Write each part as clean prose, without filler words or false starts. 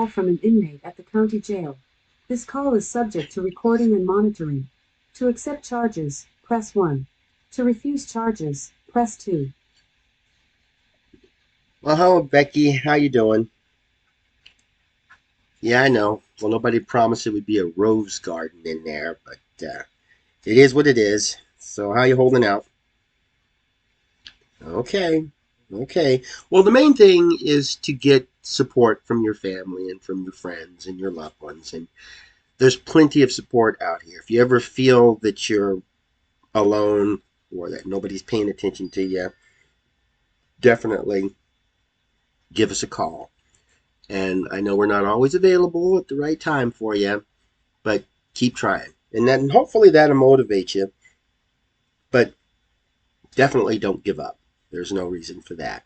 call from an inmate at the county jail. This call is subject to recording and monitoring. To accept charges, press 1. To refuse charges, press 2. Well, hello, Becky. How you doing? Yeah, I know. Well, nobody promised it would be a rose garden in there, but it is what it is. So, how you holding out? Okay, okay. Well, the main thing is to get support from your family and from your friends and your loved ones, and there's plenty of support out here. If you ever feel that you're alone or that nobody's paying attention to you, definitely give us a call. And I know we're not always available at the right time for you, but keep trying. And then hopefully that'll motivate you, but definitely don't give up. There's no reason for that.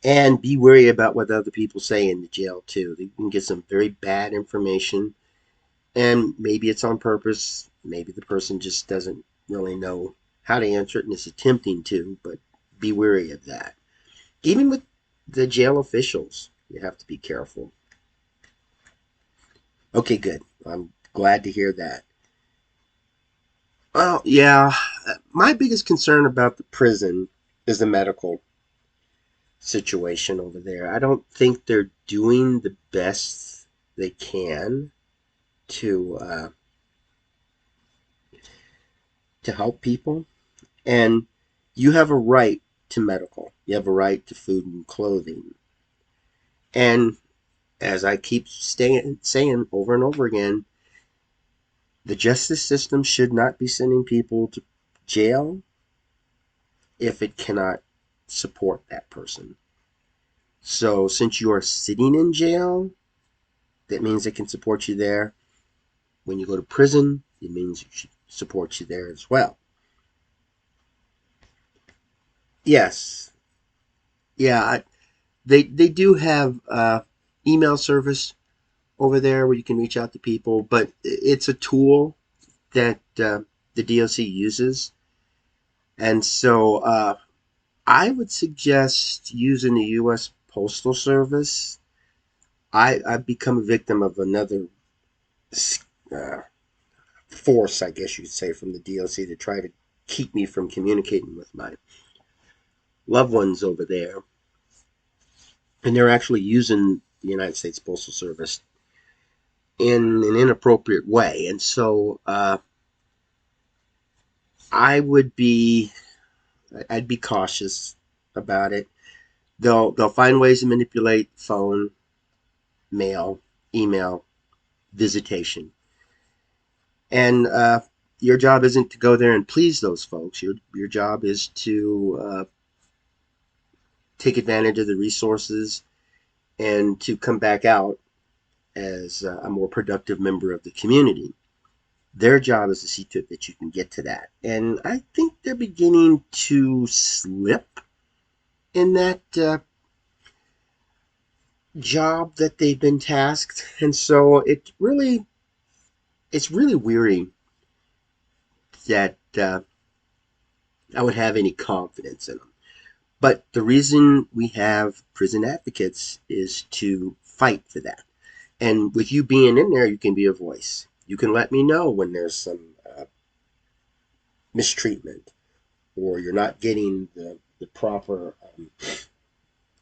And be wary about what other people say in the jail, too. They can get some very bad information, and maybe it's on purpose. Maybe the person just doesn't really know how to answer it and is attempting to, but be wary of that. Even with the jail officials, you have to be careful. Okay, good. I'm glad to hear that. Well, yeah, my biggest concern about the prison is the medical situation over there. I don't think they're doing the best they can to uh, to help people. And you have a right to medical. You have a right to food and clothing. And as I keep saying over and over again, the justice system should not be sending people to jail if it cannot support that person. So since you are sitting in jail, that means it can support you there. When you go to prison, it means it should support you there as well. Yes, yeah, they do have email service over there where you can reach out to people, but it's a tool that the DOC uses, and so I would suggest using the U.S. Postal Service. I've become a victim of another uh, force, I guess you'd say, from the DOC to try to keep me from communicating with my loved ones over there. And they're actually using the United States Postal Service in an inappropriate way. And so I would be, I'd be cautious about it. They'll find ways to manipulate phone, mail, email, visitation. And your job isn't to go there and please those folks. Your job is to take advantage of the resources and to come back out as a more productive member of the community. Their job is to see to it that you can get to that. And I think they're beginning to slip in that job that they've been tasked. And so it's really weary that I would have any confidence in them. But the reason we have prison advocates is to fight for that. And with you being in there, you can be a voice. You can let me know when there's some mistreatment or you're not getting the proper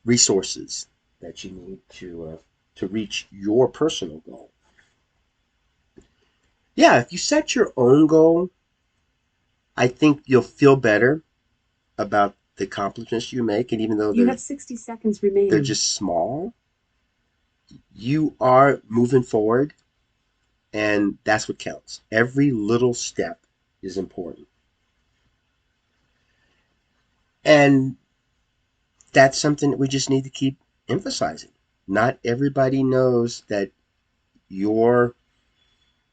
resources that you need to reach your personal goal. Yeah, if you set your own goal, I think you'll feel better about the accomplishments you make, and even though You have 60 seconds remaining. they're just small, you are moving forward, and that's what counts. Every little step is important, and that's something that we just need to keep emphasizing. Not everybody knows that your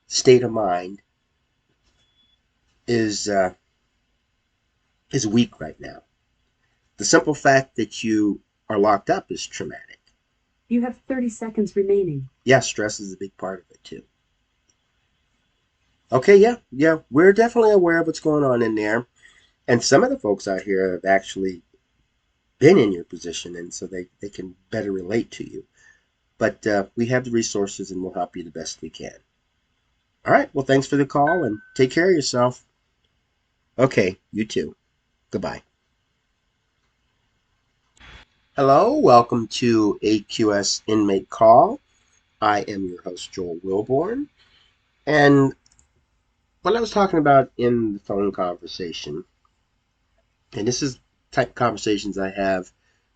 state of mind is is weak right now. The simple fact that you are locked up is traumatic. You have 30 seconds remaining. Yeah, stress is a big part of it too. Okay, yeah, we're definitely aware of what's going on in there, and some of the folks out here have actually been in your position, and so they can better relate to you. But we have the resources and we'll help you the best we can. All right. Well, thanks for the call and take care of yourself. Okay. You too. Goodbye. Hello. Welcome to AQS Inmate Call. I am your host, Joel Wilborn. And what I was talking about in the phone conversation, and this is type of conversations I have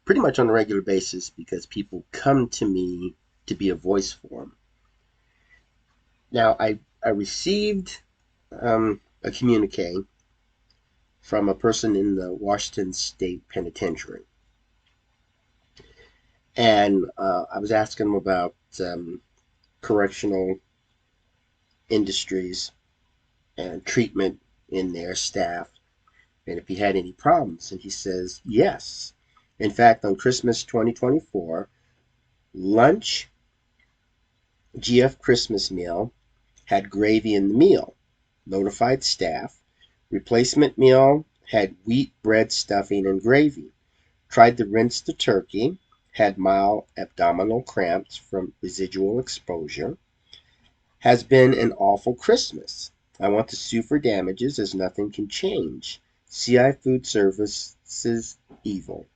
pretty much on a regular basis because people come to me to be a voice for them. Now, I received a communique from a person in the Washington State Penitentiary. And I was asking him about correctional industries and treatment in their staff and if he had any problems. And he says, yes. In fact, on Christmas 2024, lunch, GF Christmas meal, had gravy in the meal. Notified staff. Replacement meal had wheat bread stuffing and gravy. Tried to rinse the turkey. Had mild abdominal cramps from residual exposure. Has been an awful Christmas. I want to sue for damages as nothing can change. CI Food Services evil.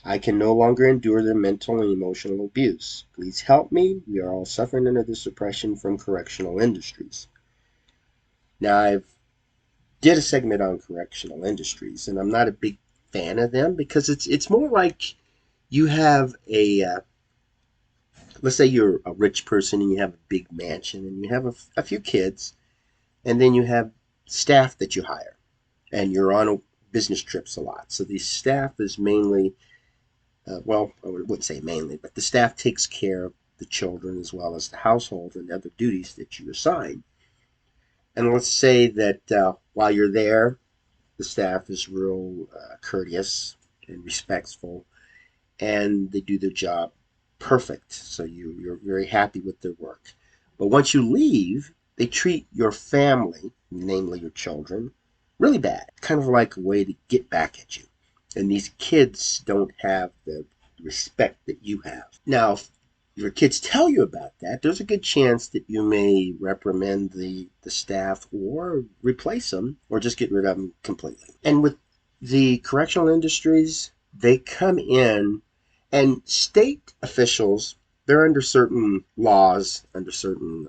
I can no longer endure their mental and emotional abuse. Please help me. We are all suffering under the suppression from correctional industries. Now, I've did a segment on correctional industries, and I'm not a big fan of them because it's more like you have let's say you're a rich person and you have a big mansion and you have a few kids, and then you have staff that you hire, and you're on business trips a lot. So the staff is mainly, well, I wouldn't say mainly, but the staff takes care of the children as well as the household and other duties that you assign. And let's say that while you're there, the staff is real courteous and respectful, and they do their job perfect. So you're very happy with their work. But once you leave, they treat your family, namely your children, really bad. Kind of like a way to get back at you. And these kids don't have the respect that you have. Now, if your kids tell you about that, there's a good chance that you may reprimand the staff or replace them or just get rid of them completely. And with the correctional industries, they come in and state officials, they're under certain laws, under certain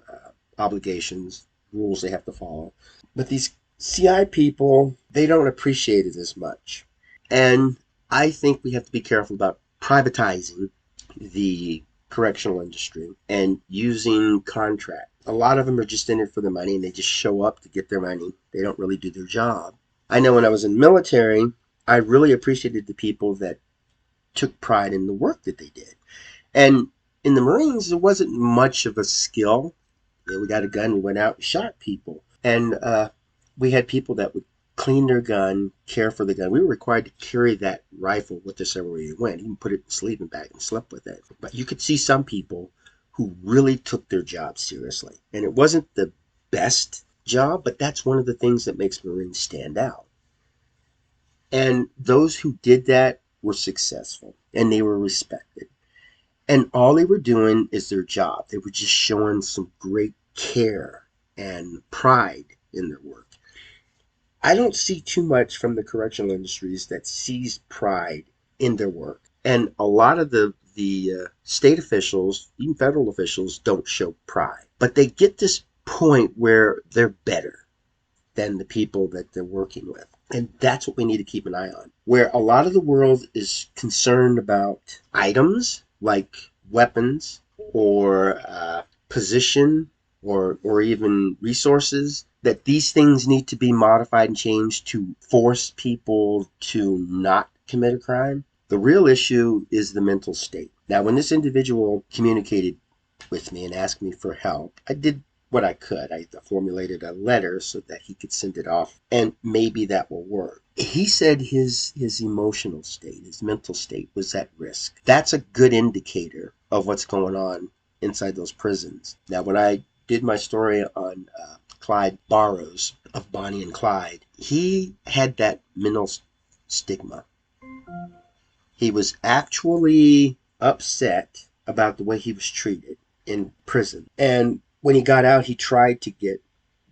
obligations, rules they have to follow. But these CI people, they don't appreciate it as much. And I think we have to be careful about privatizing the correctional industry and using contract. A lot of them are just in it for the money and they just show up to get their money. They don't really do their job. I know when I was in the military, I really appreciated the people that took pride in the work that they did. And in the Marines, there wasn't much of a skill. You know, we got a gun, we went out and shot people. And we had people that would clean their gun, care for the gun. We were required to carry that rifle with us everywhere you went, even put it in a sleeping bag and slept with it. But you could see some people who really took their job seriously. And it wasn't the best job, but that's one of the things that makes Marines stand out. And those who did that were successful and they were respected. And all they were doing is their job. They were just showing some great care and pride in their work. I don't see too much from the correctional industries that sees pride in their work. And a lot of the state officials, even federal officials, don't show pride. But they get this point where they're better than the people that they're working with. And that's what we need to keep an eye on. Where a lot of the world is concerned about items like weapons or position or even resources, that these things need to be modified and changed to force people to not commit a crime. The real issue is the mental state. Now, when this individual communicated with me and asked me for help, I did what I could. I formulated a letter so that he could send it off, and maybe that will work. He said his emotional state, his mental state was at risk. That's a good indicator of what's going on inside those prisons. Now, when I did my story on Clyde Barrows of Bonnie and Clyde, he had that mental stigma. He was actually upset about the way he was treated in prison. And when he got out, he tried to get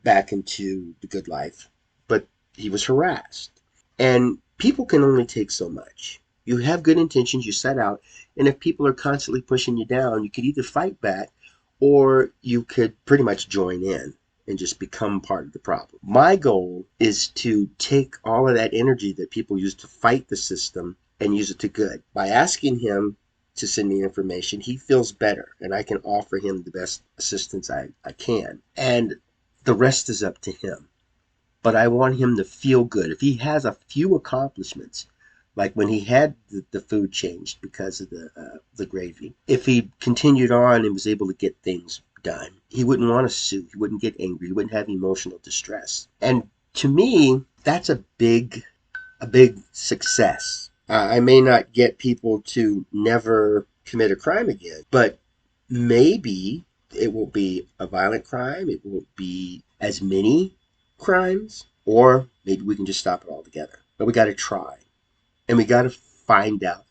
back into the good life, but he was harassed. And people can only take so much. You have good intentions, you set out, and if people are constantly pushing you down, you could either fight back or you could pretty much join in and just become part of the problem. My goal is to take all of that energy that people use to fight the system and use it to good. By asking him to send me information, he feels better, and I can offer him the best assistance I can. And the rest is up to him. But I want him to feel good. If he has a few accomplishments, like when he had the food changed because of the gravy, if he continued on and was able to get things done, he wouldn't want to sue. He wouldn't get angry. He wouldn't have emotional distress. And to me, that's a big success. I may not get people to never commit a crime again, but maybe it will be a violent crime. It won't be as many crimes, or maybe we can just stop it altogether. But we got to try, and we got to find out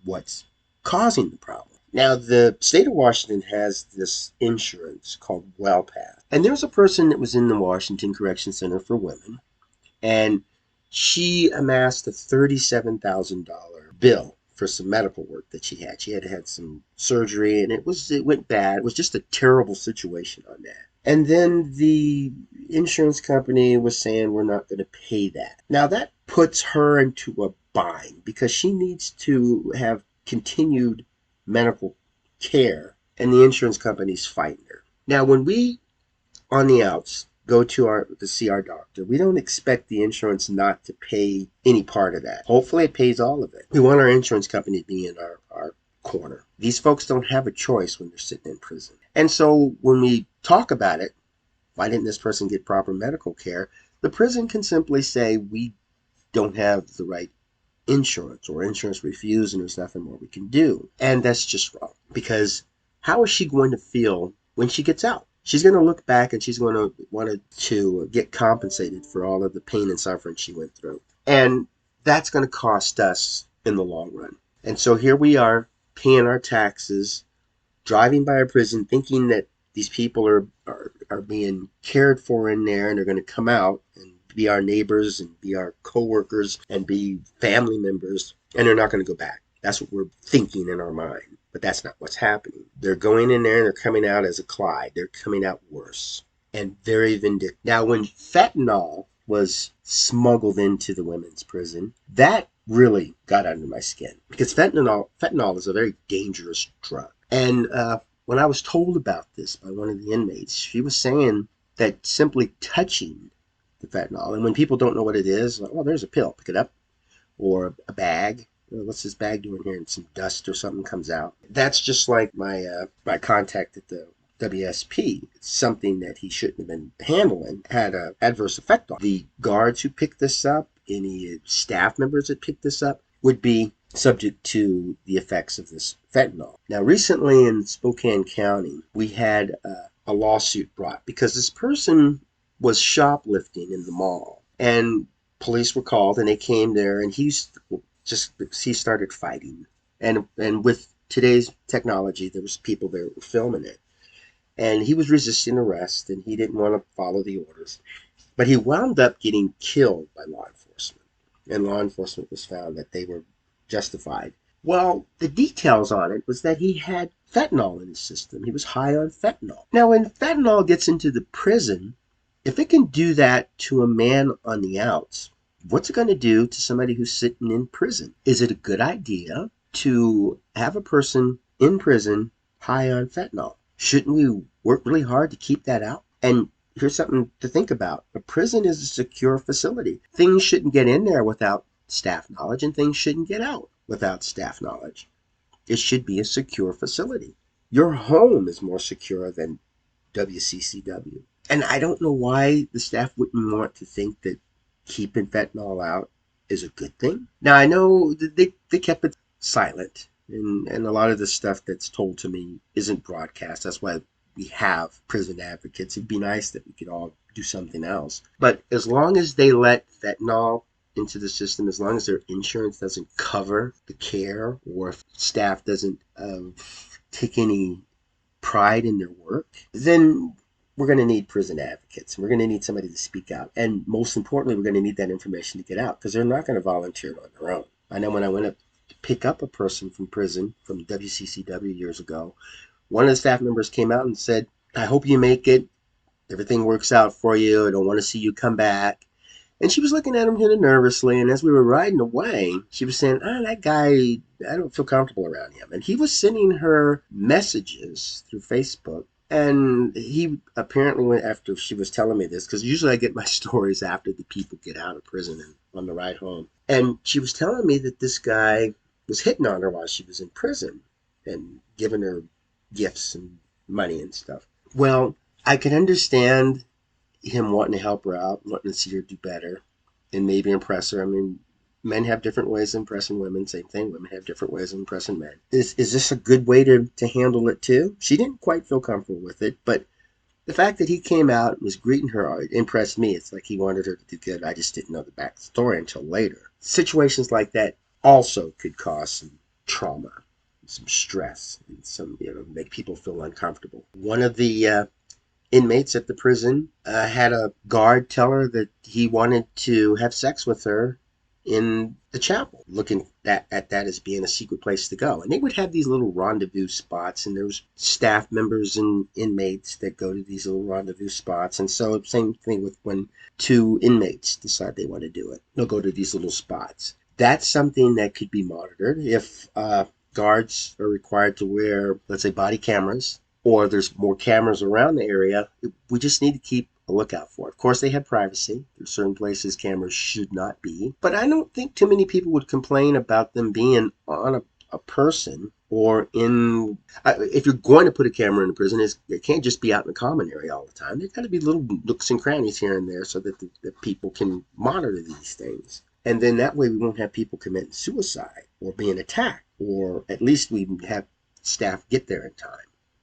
what's causing the problem. Now, the state of Washington has this insurance called WellPath, and there's a person that was in the Washington Correction Center for Women, and she amassed a $37,000 bill for some medical work that she had. She had had some surgery, and it went bad. It was just a terrible situation on that. And then the insurance company was saying we're not going to pay that. Now that puts her into a bind because she needs to have continued medical care, and the insurance company's fighting her. Now, when we on the outs go to see our doctor, we don't expect the insurance not to pay any part of that. Hopefully it pays all of it. We want our insurance company to be in our corner. These folks don't have a choice when they're sitting in prison. And so when we talk about it, why didn't this person get proper medical care? The prison can simply say we don't have the right insurance, or insurance refused, and there's nothing more we can do. And that's just wrong, because how is she going to feel when she gets out? She's going to look back and she's going to want to get compensated for all of the pain and suffering she went through. And that's going to cost us in the long run. And so here we are paying our taxes, driving by a prison, thinking that these people are being cared for in there, and they're going to come out and be our neighbors and be our coworkers and be family members, and they're not going to go back. That's what we're thinking in our mind, but that's not what's happening. They're going in there and they're coming out as a Clyde. They're coming out worse and very vindictive. Now, when fentanyl was smuggled into the women's prison, that really got under my skin, because fentanyl is a very dangerous drug. And when I was told about this by one of the inmates, she was saying that simply touching the fentanyl, and when people don't know what it is, like, well, there's a pill, pick it up, or a bag. What's this bag doing here? And some dust or something comes out. That's just like my contact at the WSP. It's something that he shouldn't have been handling, had an adverse effect on. The guards who picked this up, any staff members that picked this up, would be subject to the effects of this fentanyl. Now, recently in Spokane County, we had a lawsuit brought because this person was shoplifting in the mall, and police were called, and they came there, and he started fighting. And with today's technology, there was people there who were filming it, and he was resisting arrest, and he didn't want to follow the orders, but he wound up getting killed by law enforcement, and law enforcement was found that they were justified. Well, the details on it was that he had fentanyl in his system. He was high on fentanyl. Now, when fentanyl gets into the prison, if it can do that to a man on the outs, what's it going to do to somebody who's sitting in prison? Is it a good idea to have a person in prison high on fentanyl? Shouldn't we work really hard to keep that out? And here's something to think about. A prison is a secure facility. Things shouldn't get in there without staff knowledge, and things shouldn't get out without staff knowledge. It should be a secure facility. Your home is more secure than WCCW. And I don't know why the staff wouldn't want to think that keeping fentanyl out is a good thing. Now, I know they kept it silent, and a lot of the stuff that's told to me isn't broadcast. That's why we have prison advocates. It'd be nice that we could all do something else. But as long as they let fentanyl into the system, as long as their insurance doesn't cover the care, or if staff doesn't take any pride in their work, then we're going to need prison advocates. We're going to need somebody to speak out. And most importantly, we're going to need that information to get out because they're not going to volunteer on their own. I know when I went up to pick up a person from prison from WCCW years ago, one of the staff members came out and said, I hope you make it. Everything works out for you. I don't want to see you come back. And she was looking at him kind of nervously. And as we were riding away, she was saying, that guy, I don't feel comfortable around him. And he was sending her messages through Facebook. And he apparently went after she was telling me this, because usually I get my stories after the people get out of prison and on the ride home. And she was telling me that this guy was hitting on her while she was in prison and giving her gifts and money and stuff. Well, I could understand him wanting to help her out, wanting to see her do better, and maybe impress her. I mean, men have different ways of impressing women. Same thing, women have different ways of impressing men. Is this a good way to handle it too? She didn't quite feel comfortable with it, but the fact that he came out and was greeting her impressed me. It's like he wanted her to do good. I just didn't know the backstory until later. Situations like that also could cause some trauma, some stress, and some, make people feel uncomfortable. One of the inmates at the prison had a guard tell her that he wanted to have sex with her in the chapel, looking at that as being a secret place to go. And they would have these little rendezvous spots, and there was staff members and inmates that go to these little rendezvous spots. And so same thing with when two inmates decide they want to do it. They'll go to these little spots. That's something that could be monitored if guards are required to wear, let's say, body cameras, or there's more cameras around the area. We just need to keep a lookout for it. Of course, they have privacy. There's certain places cameras should not be. But I don't think too many people would complain about them being on a person or in... if you're going to put a camera in a prison, it can't just be out in the common area all the time. There's got to be little nooks and crannies here and there so that the people can monitor these things. And then that way we won't have people committing suicide or being attacked, or at least we have staff get there in time.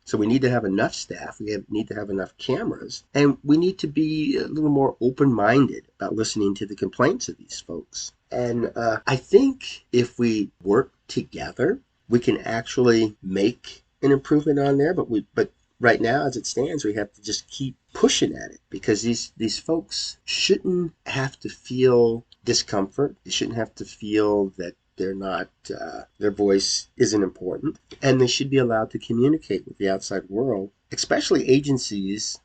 So we need to have enough staff, need to have enough cameras, and we need to be a little more open-minded about listening to the complaints of these folks. And I think if we work together, we can actually make an improvement on there. But right now, as it stands, we have to just keep pushing at it, because these folks shouldn't have to feel discomfort. They shouldn't have to feel that they're not, their voice isn't important, and they should be allowed to communicate with the outside world, especially agencies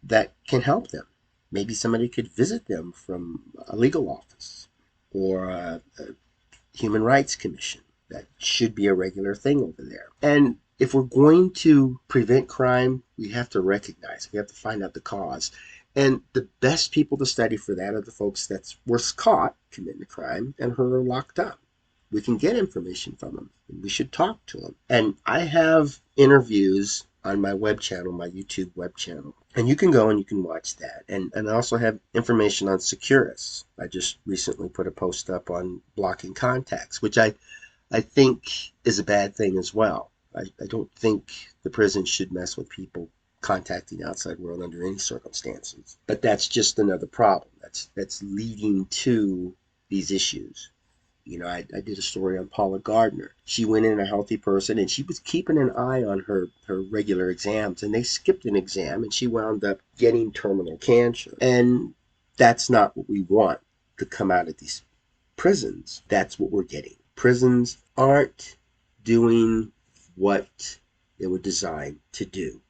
that can help them. Maybe somebody could visit them from a legal office or a human rights commission. That should be a regular thing over there. And if we're going to prevent crime, we have to recognize, we have to find out the cause. And the best people to study for that are the folks that were caught committing a crime and who are locked up. We can get information from them. We should talk to them. And I have interviews on my web channel, my YouTube web channel. And you can go and you can watch that. And I also have information on Securus. I just recently put a post up on blocking contacts, which I think is a bad thing as well. I don't think the prison should mess with people contacting the outside world under any circumstances. But that's just another problem. That's leading to these issues. I did a story on Paula Gardner. She went in a healthy person, and she was keeping an eye on her regular exams, and they skipped an exam, and she wound up getting terminal cancer. And that's not what we want to come out of these prisons. That's what we're getting. Prisons aren't doing what they were designed to do.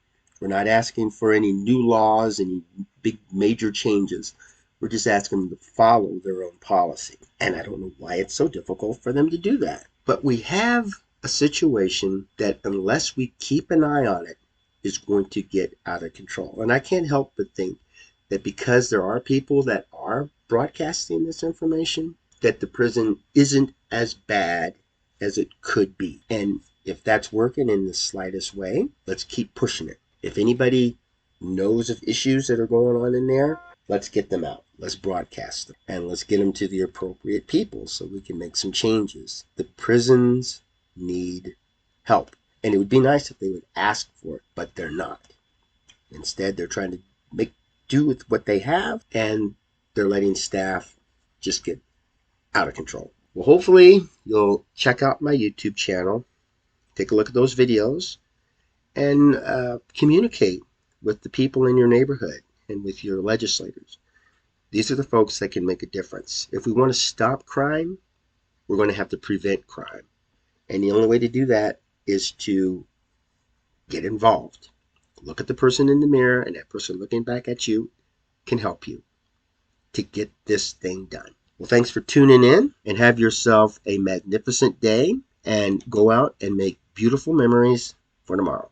We're not asking for any new laws, any big major changes. We're just asking them to follow their own policy. And I don't know why it's so difficult for them to do that. But we have a situation that, unless we keep an eye on it, is going to get out of control. And I can't help but think that because there are people that are broadcasting this information, that the prison isn't as bad as it could be. And if that's working in the slightest way, let's keep pushing it. If anybody knows of issues that are going on in there, let's get them out. Let's broadcast them. And let's get them to the appropriate people so we can make some changes. The prisons need help. And it would be nice if they would ask for it, but they're not. Instead, they're trying to make do with what they have, and they're letting staff just get out of control. Well, hopefully you'll check out my YouTube channel, take a look at those videos and communicate with the people in your neighborhood and with your legislators. These are the folks that can make a difference. If we want to stop crime, we're going to have to prevent crime. And the only way to do that is to get involved. Look at the person in the mirror, and that person looking back at you can help you to get this thing done. Well, thanks for tuning in, and have yourself a magnificent day, and go out and make beautiful memories for tomorrow.